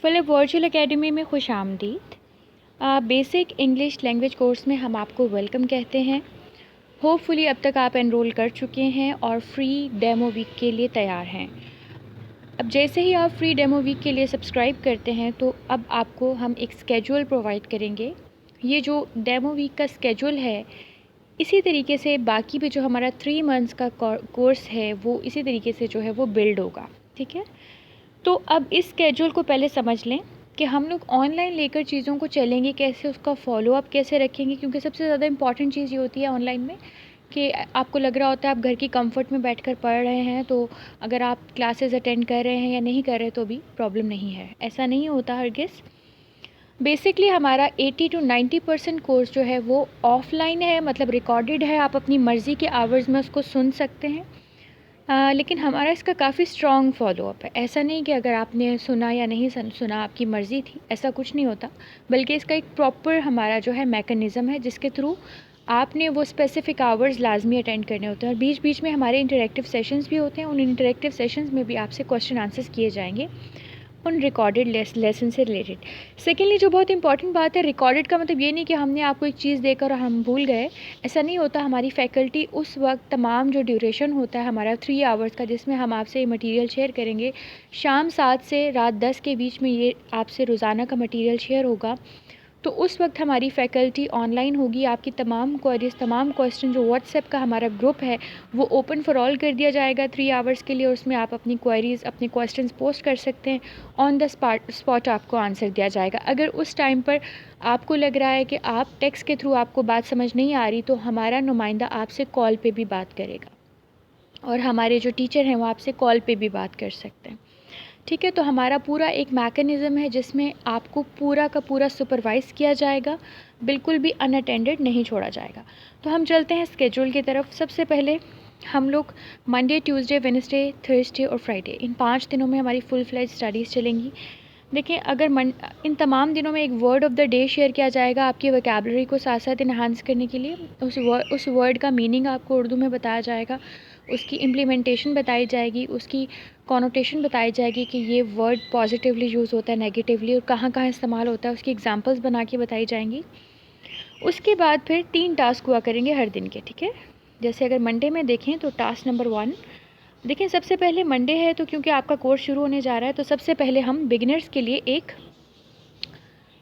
Philip virtual academy में खुशामदीद। Basic English language course में हम आपको वेलकम कहते हैं। होपफुली अब तक आप एनरोल कर चुके हैं और फ्री डेमो वीक के लिए तैयार हैं। अब जैसे ही आप फ्री डेमो वीक के लिए सब्सक्राइब करते हैं तो अब आपको हम एक स्केड्यूल प्रोवाइड करेंगे। ये जो डेमो वीक का स्केड्यूल है, इसी तरीके से बाकी भी जो हमारा 3 मंथ्स का कोर्स है वो इसी तरीके से जो है वो बिल्ड होगा। ठीक है, तो अब इस स्केड्यूल को पहले समझ लें कि हम लोग ऑनलाइन लेकर चीज़ों को चलेंगे कैसे, उसका फॉलोअप कैसे रखेंगे, क्योंकि सबसे ज़्यादा इंपॉर्टेंट चीज़ ये होती है ऑनलाइन में कि आपको लग रहा होता है आप घर की कंफर्ट में बैठकर पढ़ रहे हैं, तो अगर आप क्लासेस अटेंड कर रहे हैं या नहीं कर रहे तो भी प्रॉब्लम नहीं है। ऐसा नहीं होता हरगिज़। बेसिकली हमारा 80 to 90% कोर्स जो है वो ऑफलाइन है, मतलब रिकॉर्डेड है। आप अपनी मर्ज़ी के आवर्स में उसको सुन सकते हैं। लेकिन हमारा इसका काफ़ी स्ट्रॉन्ग फॉलोअप है। ऐसा नहीं कि अगर आपने सुना या नहीं सुना आपकी मर्ज़ी थी, ऐसा कुछ नहीं होता। बल्कि इसका एक प्रॉपर हमारा जो है मैकेनिज़्म है जिसके थ्रू आपने वो स्पेसिफ़िक आवर्स लाजमी अटेंड करने होते हैं। और बीच बीच में हमारे इंटरेक्टिव सेशंस भी होते हैं। उन इंटरेक्टिव सेशंस में भी आपसे क्वेश्चन आंसर्स किए जाएंगे उन रिकॉर्डेड लेसन से रिलेटेड। सेकेंडली जो बहुत इंपॉर्टेंट बात है, रिकॉर्डेड का मतलब ये नहीं कि हमने आपको एक चीज़ देकर और हम भूल गए, ऐसा नहीं होता। हमारी फैकल्टी उस वक्त तमाम जो ड्यूरेशन होता है हमारा 3 आवर्स का, जिसमें हम आपसे ये मटेरियल शेयर करेंगे, शाम 7 से रात 10 के बीच में ये आपसे रोज़ाना का मटेरियल शेयर होगा। तो उस वक्त हमारी फ़ैकल्टी ऑनलाइन होगी। आपकी तमाम क्वेरीज़, तमाम क्वेश्चन जो व्हाट्सएप का हमारा ग्रुप है वो ओपन फॉर ऑल कर दिया जाएगा 3 आवर्स के लिए। उसमें आप अपनी क्वेरीज़, अपने क्वेश्चंस पोस्ट कर सकते हैं। ऑन द स्पॉट आपको आंसर दिया जाएगा। अगर उस टाइम पर आपको लग रहा है कि आप टेक्स्ट के थ्रू आपको बात समझ नहीं आ रही, तो हमारा नुमाइंदा आपसे कॉल पे भी बात करेगा और हमारे जो टीचर हैं वो आपसे कॉल पे भी बात कर सकते हैं। ठीक है, तो हमारा पूरा एक मैकेनिज़्म है जिसमें आपको पूरा का पूरा सुपरवाइज़ किया जाएगा, बिल्कुल भी अनअटेंडेड नहीं छोड़ा जाएगा। तो हम चलते हैं स्केड्यूल की तरफ। सबसे पहले हम लोग मंडे, ट्यूसडे, वेडनेसडे, थर्सडे और फ्राइडे, इन 5 दिनों में हमारी फुल फ्लेज स्टडीज़ चलेंगी। देखिए, अगर इन तमाम दिनों में एक word of the day share किया जाएगा आपकी वोकैबुलरी को साथ साथ इन्हांस करने के लिए। उस वर्ड का मीनिंग आपको उर्दू में बताया जाएगा, उसकी इम्प्लीमेंटेशन बताई जाएगी, उसकी कॉनोटेशन बताई जाएगी कि ये वर्ड पॉजिटिवली यूज़ होता है, नेगेटिवली, और कहाँ कहाँ इस्तेमाल होता है, उसकी एग्जांपल्स बना के बताई जाएंगी। उसके बाद फिर 3 टास्क हुआ करेंगे हर दिन के। ठीक है, जैसे अगर मंडे में देखें तो टास्क नंबर 1, देखिए सबसे पहले मंडे है तो क्योंकि आपका कोर्स शुरू होने जा रहा है, तो सबसे पहले हम बिगिनर्स के लिए एक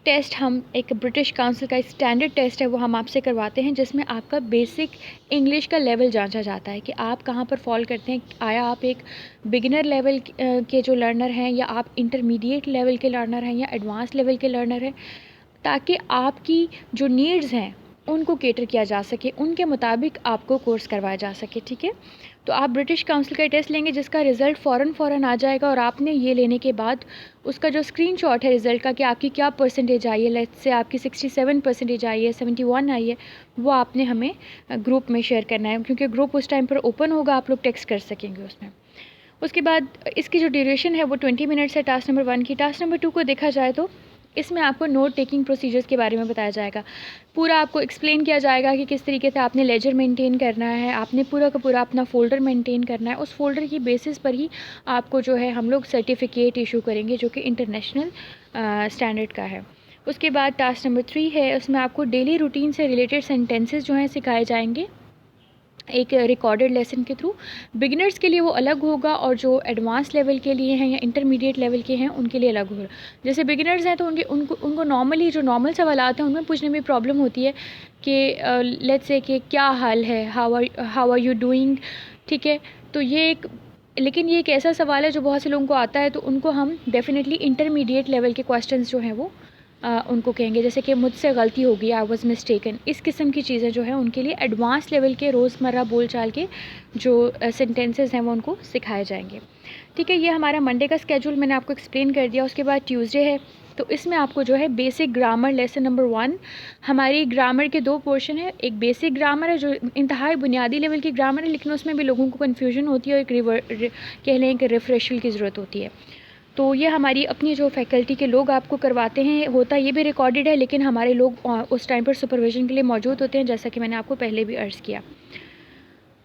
टेस्ट, हम एक ब्रिटिश काउंसिल का स्टैंडर्ड टेस्ट है वो हम आपसे करवाते हैं, जिसमें आपका बेसिक इंग्लिश का लेवल जांचा जाता है कि आप कहाँ पर फॉल करते हैं। आया आप एक बिगिनर लेवल के जो लर्नर हैं, या आप इंटरमीडिएट लेवल के लर्नर हैं, या एडवांस लेवल के लर्नर हैं, ताकि आपकी जो नीड्स हैं उनको केटर किया जा सके, उनके मुताबिक आपको कोर्स करवाया जा सके। ठीक है, तो आप ब्रिटिश काउंसिल का टेस्ट लेंगे जिसका रिज़ल्ट फ़ौरन आ जाएगा, और आपने ये लेने के बाद उसका जो स्क्रीनशॉट है रिज़ल्ट का कि आपकी क्या परसेंटेज आई है, लेट्स से आपकी 67 परसेंटेज आई है, 71 आई है, वो आपने हमें ग्रुप में शेयर करना है, क्योंकि ग्रुप उस टाइम पर ओपन होगा, आप लोग टेक्स्ट कर सकेंगे उसमें। उसके बाद इसकी जो ड्यूरेशन है वो 20 मिनट्स है टास्क नंबर 1 की। टास्क नंबर 2 को देखा जाए तो इसमें आपको नोट टेकिंग प्रोसीजर्स के बारे में बताया जाएगा। पूरा आपको एक्सप्लेन किया जाएगा कि किस तरीके से आपने लेजर मेंटेन करना है, आपने पूरा का पूरा अपना फ़ोल्डर मेंटेन करना है। उस फ़ोल्डर की बेसिस पर ही आपको जो है हम लोग सर्टिफिकेट इशू करेंगे, जो कि इंटरनेशनल स्टैंडर्ड का है। उसके बाद टास्क नंबर 3 है, उसमें आपको डेली रूटीन से रिलेटेड सेंटेंसेस जो हैं सिखाए जाएंगे एक रिकॉर्डेड लेसन के थ्रू। बिगिनर्स के लिए वो अलग होगा, और जो एडवांस लेवल के लिए हैं या इंटरमीडिएट लेवल के हैं उनके लिए अलग होगा। जैसे बिगिनर्स हैं तो उनको नॉर्मली जो नॉर्मल सवालात हैं उनमें पूछने में प्रॉब्लम होती है कि लेट्स से कि क्या हाल है, हाउ आर यू डूइंग। ठीक है, तो ये एक, लेकिन ये एक ऐसा सवाल है जो बहुत से लोगों को आता है, तो उनको हम डेफिनेटली इंटरमीडिएट लेवल के क्वेश्चंस जो हैं वो उनको कहेंगे, जैसे कि मुझसे गलती हो गई, आई वॉज मिस्टेकन। इस किस्म की चीज़ें जो है उनके लिए एडवांस लेवल के रोज़मर्रा बोलचाल के जो सेंटेंसेस हैं वो उनको सिखाए जाएंगे। ठीक है, ये हमारा मंडे का स्केड्यूल मैंने आपको एक्सप्लेन कर दिया। उसके बाद ट्यूसडे है, तो इसमें आपको जो है बेसिक ग्रामर लेसन नंबर 1, हमारी ग्रामर के 2 पोर्शन है। एक बेसिक ग्रामर है जो इंतहाई बुनियादी लेवल की ग्रामर है, लेकिन उसमें भी लोगों को कन्फ्यूजन होती है, और एक कह लें कि रिफ्रेशल की ज़रूरत होती है। तो ये हमारी अपनी जो फैकल्टी के लोग आपको करवाते हैं, होता ये भी रिकॉर्डेड है, लेकिन हमारे लोग उस टाइम पर सुपरविज़न के लिए मौजूद होते हैं, जैसा कि मैंने आपको पहले भी अर्ज़ किया।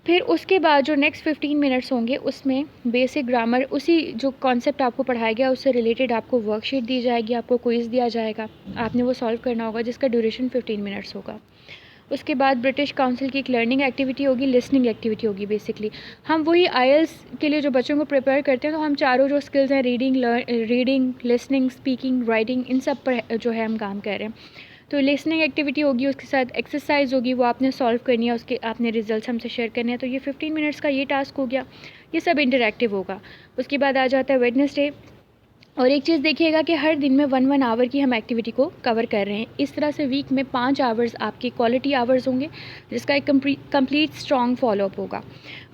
फिर उसके बाद जो नेक्स्ट 15 मिनट्स होंगे उसमें बेसिक ग्रामर, उसी जो कॉन्सेप्ट आपको पढ़ाया गया उससे रिलेटेड आपको वर्कशीट दी जाएगी, आपको क्विज़ दिया जाएगा, आपने वो सॉल्व करना होगा जिसका ड्यूरेशन 15 मिनट्स होगा। उसके बाद ब्रिटिश काउंसिल की एक लर्निंग एक्टिविटी होगी, लिसनिंग एक्टिविटी होगी। बेसिकली हम वही आईएलटीएस के लिए जो बच्चों को प्रिपेयर करते हैं, तो हम चारों जो स्किल्स हैं रीडिंग, लिसनिंग, स्पीकिंग, राइटिंग, इन सब पर जो है हम काम कर रहे हैं। तो लिसनिंग एक्टिविटी होगी, उसके साथ एक्सरसाइज होगी, वो आपने सॉल्व करनी है, उसके आपने रिजल्ट्स हमसे शेयर करने हैं। तो ये 15 मिनट्स का ये टास्क हो गया, ये सब इंटरैक्टिव होगा। उसके बाद आ जाता है वेडनेसडे। और एक चीज़ देखिएगा कि हर दिन में 1 आवर की हम एक्टिविटी को कवर कर रहे हैं। इस तरह से वीक में 5 आवर्स आपके क्वालिटी आवर्स होंगे, जिसका एक कंप्लीट स्ट्रॉन्ग फॉलोअप होगा।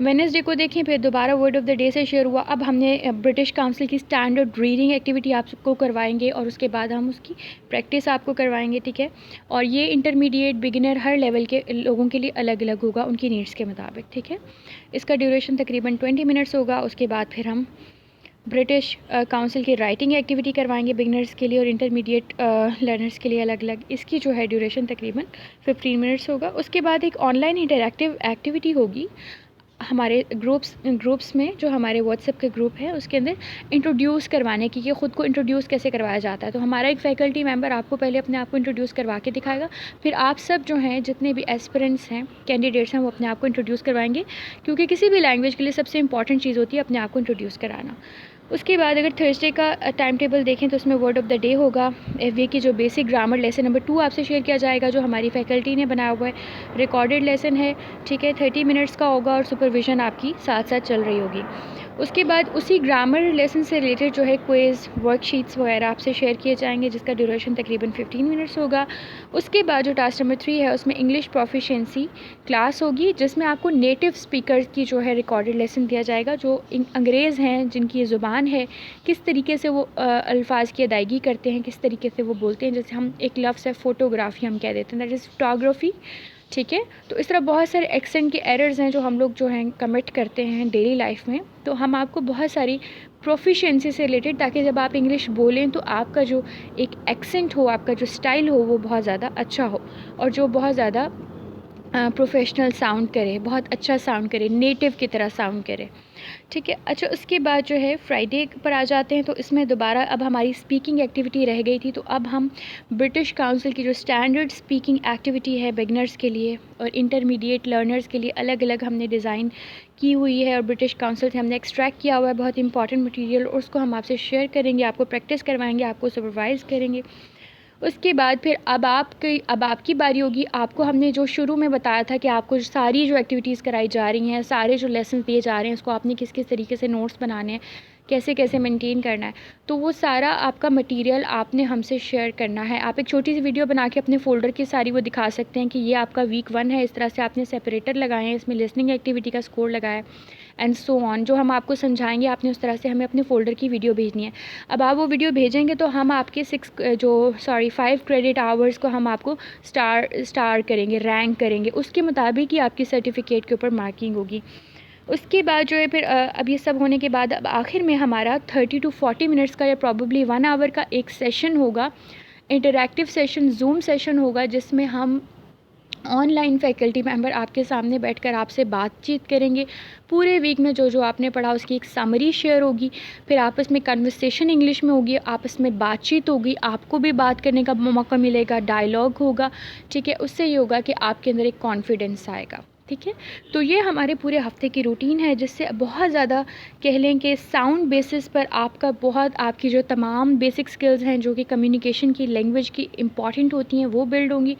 वेडनेसडे को देखें, फिर दोबारा वर्ड ऑफ द डे से शेयर हुआ। अब हमने ब्रिटिश काउंसिल की स्टैंडर्ड रीडिंग एक्टिविटी आपको करवाएंगे और उसके बाद हम उसकी प्रैक्टिस आपको करवाएंगे, ठीक है। और ये इंटरमीडिएट, बिगिनर, हर लेवल के लोगों के लिए अलग अलग होगा, उनकी नीड्स के मुताबिक, ठीक है। इसका ड्यूरेशन तकरीबन 20 मिनट्स होगा। उसके बाद फिर हम ब्रिटिश काउंसिल की राइटिंग एक्टिविटी करवाएंगे बिगनर्स के लिए और इंटरमीडिएट लर्नर्स के लिए अलग अलग। इसकी जो है ड्यूरेशन तकरीबन 15 मिनट्स होगा। उसके बाद एक ऑनलाइन इंटरैक्टिव एक्टिविटी होगी हमारे ग्रुप्स में, जो हमारे व्हाट्सएप के ग्रुप है उसके अंदर इंट्रोड्यूस करवाने की, कि ख़ुद को इंट्रोड्यूस कैसे करवाया जाता है। तो हमारा एक फैकल्टी मेंबर आपको पहले अपने आप को इंट्रोड्यूस करवा के दिखाएगा, फिर आप सब जो हैं, जितने भी एस्पिरेंट्स हैं, कैंडिडेट्स हैं, वो अपने आप को इंट्रोड्यूस करवाएंगे, क्योंकि किसी भी लैंग्वेज के लिए सबसे इंपॉर्टेंट चीज़ होती है अपने आप को इंट्रोड्यूस कराना। उसके बाद अगर थर्सडे का टाइम टेबल देखें तो उसमें वर्ड ऑफ द डे होगा। एफए की जो बेसिक ग्रामर लेसन नंबर 2 आपसे शेयर किया जाएगा, जो हमारी फैकल्टी ने बनाया हुआ है, रिकॉर्डेड लेसन है, ठीक है, 30 मिनट्स का होगा और सुपरविज़न आपकी साथ साथ चल रही होगी। उसके बाद उसी ग्रामर लेसन से रिलेटेड जो है क्विज़, वर्कशीट्स वगैरह आपसे शेयर किए जाएंगे, जिसका ड्यूरेशन तकरीबन 15 मिनट्स होगा। उसके बाद जो टास्क नंबर 3 है उसमें इंग्लिश प्रोफिशिएंसी क्लास होगी, जिसमें आपको नेटिव स्पीकर की जो है रिकॉर्डेड लेसन दिया जाएगा, जो अंग्रेज़ हैं, जिनकी ये ज़ुबान है, किस तरीके से वो अल्फाज की अदायगी करते हैं, किस तरीके से वो बोलते हैं। जैसे हम एक लफ्ज़ है फ़ोटोग्राफी हम कह देते हैं, दैट इज़ फोटोग्राफी, ठीक है। तो इस तरह बहुत सारे एक्सेंट के एरर्स हैं जो हम लोग जो हैं कमिट करते हैं डेली लाइफ में। तो हम आपको बहुत सारी प्रोफिशिएंसी से रिलेटेड, ताकि जब आप इंग्लिश बोलें तो आपका जो एक एक्सेंट हो, आपका जो स्टाइल हो, वो बहुत ज़्यादा अच्छा हो और जो बहुत ज़्यादा प्रोफेशनल साउंड करे, बहुत अच्छा साउंड करे, नेटिव की तरह साउंड करे, ठीक है। अच्छा, उसके बाद जो है फ्राइडे पर आ जाते हैं। तो इसमें दोबारा अब हमारी स्पीकिंग एक्टिविटी रह गई थी, तो अब हम ब्रिटिश काउंसिल की जो स्टैंडर्ड स्पीकिंग एक्टिविटी है बिगनर्स के लिए और इंटरमीडिएट लर्नर्स के लिए अलग अलग हमने डिज़ाइन की हुई है और ब्रिटिश काउंसिल से हमने एक्सट्रैक्ट किया हुआ है बहुत इंपॉर्टेंट मटीरियल, और उसको हम आपसे शेयर करेंगे, आपको प्रैक्टिस करवाएंगे, आपको सुपरवाइज़ करेंगे। उसके बाद फिर अब आपकी बारी होगी। आपको हमने जो शुरू में बताया था कि आपको सारी जो एक्टिविटीज़ कराई जा रही हैं, सारे जो लेसन दिए जा रहे हैं, उसको आपने किस किस तरीके से नोट्स बनाने हैं, कैसे कैसे मेंटेन करना है, तो वो सारा आपका मटेरियल आपने हमसे शेयर करना है। आप एक छोटी सी वीडियो बना के अपने फ़ोल्डर की सारी वो दिखा सकते हैं कि ये आपका वीक 1 है, इस तरह से आपने सेपरेटर लगाए हैं, इसमें लिसनिंग एक्टिविटी का स्कोर लगाया है एंड सो ऑन। जो हम आपको समझाएंगे आपने उस तरह से हमें अपने फ़ोल्डर की वीडियो भेजनी है। अब आप वो वीडियो भेजेंगे तो हम आपके 5 क्रेडिट आवर्स को हम आपको स्टार करेंगे, रैंक करेंगे, उसके मुताबिक ही आपकी सर्टिफिकेट के ऊपर मार्किंग होगी। उसके बाद जो है फिर अब ये सब होने के बाद अब आखिर में हमारा 30 to 40 मिनट्स का या प्रॉबली 1 आवर का एक सेशन होगा, इंटरैक्टिव सेशन, जूम सेशन होगा, जिसमें हम ऑनलाइन फैकल्टी मेंबर आपके सामने बैठकर आपसे बातचीत करेंगे। पूरे वीक में जो जो आपने पढ़ा उसकी एक समरी शेयर होगी, फिर आपस में कन्वर्सेशन इंग्लिश में होगी, आपस में बातचीत होगी, आपको भी बात करने का मौका मिलेगा, डायलॉग होगा, ठीक है। उससे ये होगा कि आपके अंदर एक कॉन्फिडेंस आएगा, ठीक है। तो ये हमारे पूरे हफ्ते की रूटीन है, जिससे बहुत ज़्यादा कह लें कि साउंड बेसिस पर आपकी जो तमाम बेसिक स्किल्स हैं जो कि कम्युनिकेशन की, लैंग्वेज की इम्पॉर्टेंट होती हैं, वो बिल्ड होंगी,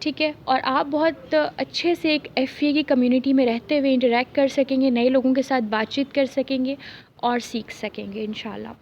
ठीक है। और आप बहुत अच्छे से एक एफए की कम्युनिटी में रहते हुए इंटरेक्ट कर सकेंगे, नए लोगों के साथ बातचीत कर सकेंगे और सीख सकेंगे इंशाल्लाह।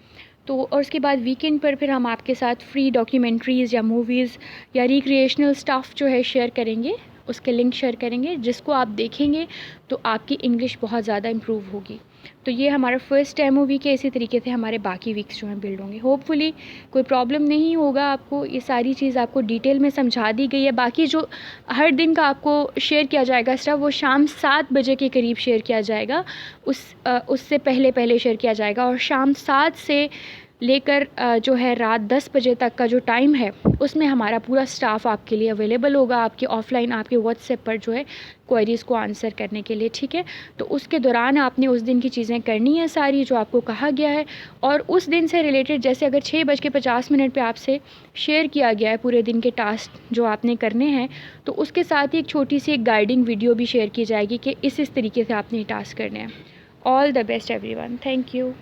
तो और उसके बाद वीकेंड पर फिर हम आपके साथ फ्री डॉक्यूमेंट्रीज़ या मूवीज़ या रिक्रिएशनल स्टफ़ जो है शेयर करेंगे, उसके लिंक शेयर करेंगे, जिसको आप देखेंगे तो आपकी इंग्लिश बहुत ज़्यादा इम्प्रूव होगी। तो ये हमारा फर्स्ट डेमो वीक है। इसी तरीके से हमारे बाकी वीक्स जो हैं बिल्ड होंगे। होपफुली कोई प्रॉब्लम नहीं होगा आपको, ये सारी चीज़ आपको डिटेल में समझा दी गई है। बाकी जो हर दिन का आपको शेयर किया जाएगा स्टफ, वो शाम 7 बजे के करीब शेयर किया जाएगा, उससे पहले शेयर किया जाएगा। और शाम 7 से लेकर जो है रात 10 बजे तक का जो टाइम है उसमें हमारा पूरा स्टाफ आपके लिए अवेलेबल होगा, आपके ऑफ़लाइन आपके व्हाट्सएप पर जो है क्वेरीज़ को आंसर करने के लिए, ठीक है। तो उसके दौरान आपने उस दिन की चीज़ें करनी है सारी जो आपको कहा गया है, और उस दिन से रिलेटेड जैसे अगर 6:50 पे आपसे शेयर किया गया है पूरे दिन के टास्क जो आपने करने हैं, तो उसके साथ ही एक छोटी सी एक गाइडिंग वीडियो भी शेयर की जाएगी कि इस तरीके से आपने टास्क करने हैं। All the best everyone, thank you.